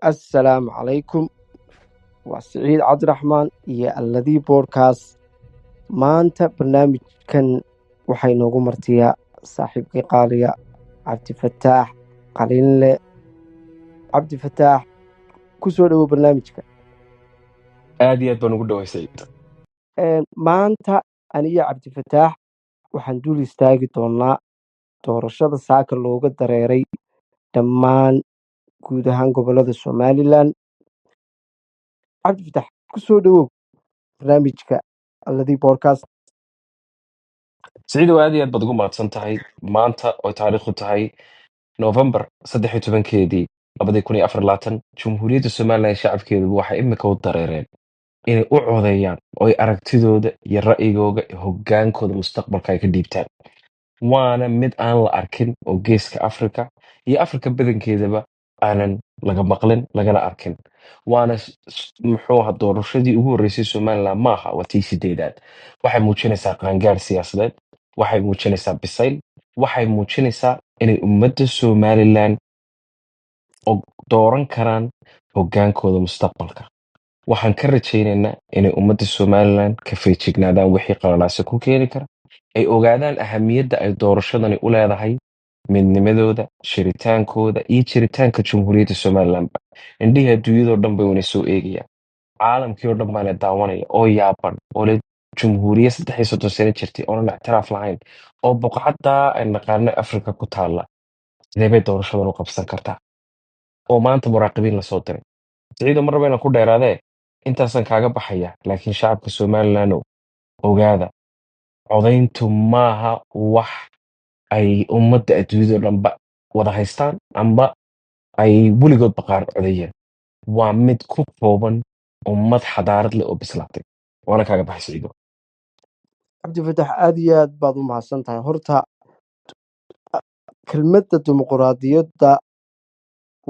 assalaamu calaykum. waa siciid cabdiraxmaan iyo alladii boodhkaas. maanta barnaamijkan waxaa inoogu martiyaa saaxiibkii qaaliga cabdifataax qalinle. cabdifataax, ku soo dhowow barnaamijka. aad iyo aad baan ugu dhawaysay. maanta aniyo cabdifataax waxaan dul istaagi doonaa doorashada saaka looga dareeray dhammaan guud ahaan gobollada somalilan. cabdifataax, ku soo dhowow barnaamijka alladii boodhkaas. siciidow aad iyo aad baad ugu mahadsan tahay. maanta oo taariikhdu tahay November 13 Jamhuuriyadda Somalilan shacabkeedu waxay imika u dareereen inay u codeeyaan oo ay aragtidooda iyo ra'yigooda iyo hoggaankooda mustaqbalka ay ka dhiibtaan. waana mid aan la arkin oo geeska Afrika iyo Afrika badankeedaba aanan laga maqlin lagana arkin. waana muxuu ahaa doorashadii ugu horreysay Somalilan maaha, waa tii sideedaad. waxay muujinaysaa qaangaar siyaasadeed, waxay muujinaysaa bisayl, waxay muujinaysaa inay ummadda Somalilan dooran karaan hoggaankooda mustaqbalka. waxaan ka rajaynaynaa inay ummadda Somalilan ka feejignaadaan wixii qalalaase ku keeni kara, ay ogaadaan ahamiyadda ay doorashadani u leedahay midnimadooda, shiritaankooda iyo jiritaanka Jamhuuriyadda Somalilanba. indhihii adduunyadoo dhan bay wana soo eegayaan, caalamkii oo dhan baana daawanaya oo yaaban oo leh jumhuuriyad 30 sano jirtay oonan ictiraaf lahayn oo boqocaddaa ay naqaano Afrika ku taalla. sidee bay doorashadan u qabsan kartaa oo maanta muraaqibiin lasoo diray? siciido mar raba inaan ku dheeraadee intaasaan kaaga baxaya, laakiin shacabka Somalilandow ogaada, codayntu maaha wax ay ummadda adduunyadoo dhanba wada haystaan amba ay weligood baqaar codeeyeen. waa mid ku kooban ummad xadaarad leh oo bislaatay. waana kaaga baxay siciido. cabdifataax, aad iyo aad baad u mahadsan tahay. horta kelmadda dimuquraadiyadda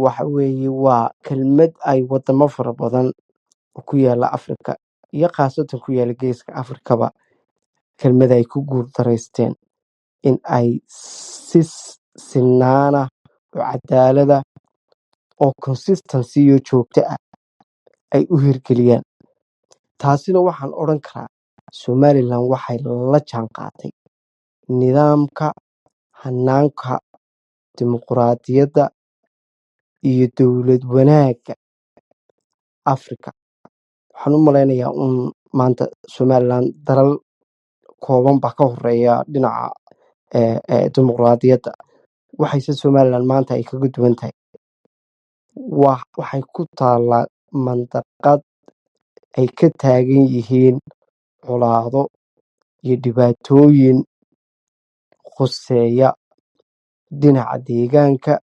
waxa weeye waa kelmad ay wadamo fara badan oo ku yaala Afrika iyo khaasatan ku yaala geeska Afrikaba kelmad ay ku guuldaraysteen in ay si sinaana oo cadaalada oo consistency iyo joogto ah ay u hirgeliyaan. taasina waxaan odhan karaa Somalilan waxay la jaan qaatay nidaamka hanaanka dimuquraadiyadda iyo dowlad wanaagga Afrika. waxaan u malaynayaa maanta Somalilan dalal kooban baa ka horeeya dhinaca dimuquraadiyadda. waxayse Somalilan maanta ay kaga duwan tahay, waxay ku taallaa mandaqad ay ka taagan yihiin colaado iyo dhibaatooyin khuseeya dhinaca deegaanka.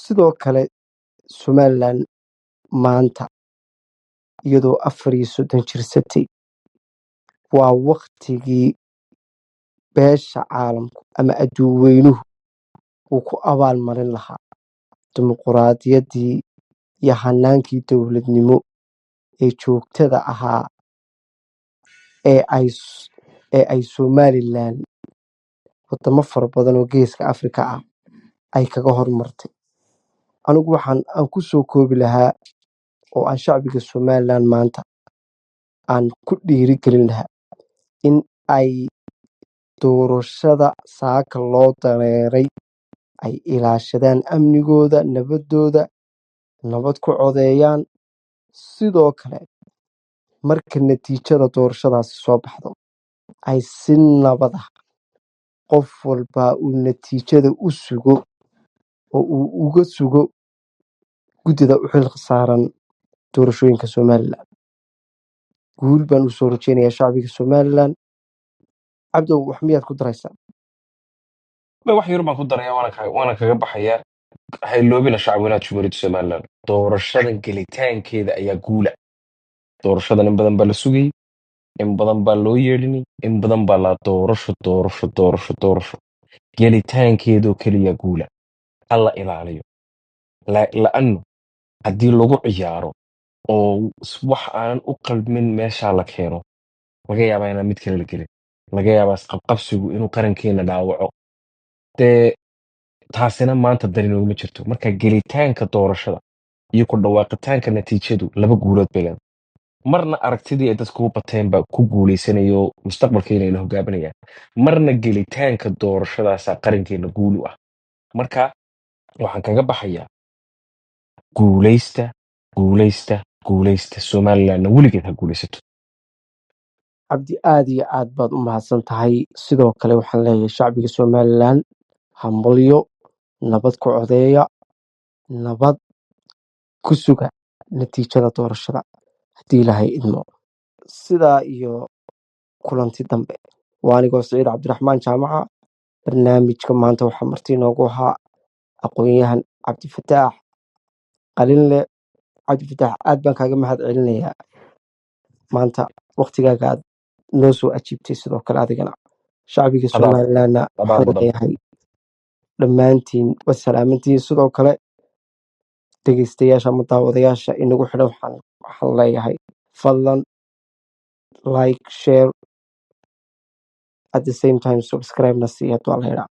sidoo kale Somalilan maanta iyadoo 34 jirsatay, waa waktigii beesha caalamku ama adduunweynuhu uu ku abaalmarin lahaa dimuquraadiyaddii iyo hanaankii dowladnimo ee joogtada ahaa ee ay Somalilan wadamo fara badan oo geeska Afrika ah ay kaga hormartay. anigu aan ku soo koobi lahaa oo aan shacbiga Somalilan maanta aan ku dhiirigelin lahaa in ay doorashada saaka loo dareeray ay ilaashadaan amnigooda, nabadooda, nabad ku codeeyaan. sidoo kale marka natiijada doorashadaasi soo baxdo ay si nabad ah qof walba uu natiijada u sugo oo uu uga sugo guddida u xil saaran doorashooyinka Somalilan. guul baan u soo rajeynayaa shacbiga Somalilan. cabdow, wax miyaad ku daraysaa? wax yar baan ku daraya, waana kaga baxayaa. hayloobina shacabweynaha Jamhuuriyadda Somalilan, doorashadan gelitaankeeda ayaa guula. doorashadan in badan baa la sugayey, in badan baa loo yeedhinay, in badan baa la doorasho. gelitaankeedoo keliya guula. hala ilaaliyo. la'annu haddii lagu ciyaaro oo wax aanan u qalmin meeshaa la keeno, laga yaabaa inaan mid kale la gelin. laga yaabaa isqabqabsigu inuu qarankeena dhaawaco. dee taasina maanta dani nooguma jirto. marka gelitaanka doorashada iyo ku dhawaaqitaanka natiijadu laba guulood bay leedahay. marna aragtidii ay dadku u bateen baa ku guulaysanayo mustaqbalkeena ina hogaaminayaan, marna gelitaanka doorashadaasa qarankeena guul u ah. marka waxaan kaga baxayaa guulaysta guulaysta guulaysta, somalilandna weligeed ha guulaysato. cabdi aad iyo aad baad u mahadsan tahay. sidoo kale waxaan leeyahay shacbiga somalilan hambalyo, nabad ku codeeya, nabad ku suga natiijada doorashada haddii ilaahay idmo. sidaa iyo kulanti dambe. waa anigoo siciid cabdiraxmaan jaamaca. barnaamijka maanta waxaa marti inoogu ahaa aqoon-yahan cabdifataax qalinle. cabdifataax aad baan kaaga mahad celinayaa maanta waqtigaaga aad noo soo ajiibtay. sidoo kale adigana shacbiga adaa somalilandna adaa waxaan mudan. leeyahay dhammaantiin waad salaamantihiin. sidoo kale dhegeystayaasha ama daawadayaasha inagu xidhan waxaan leeyahay fadlan like share at the same time subscribe na sii hadduu alla yidhaa.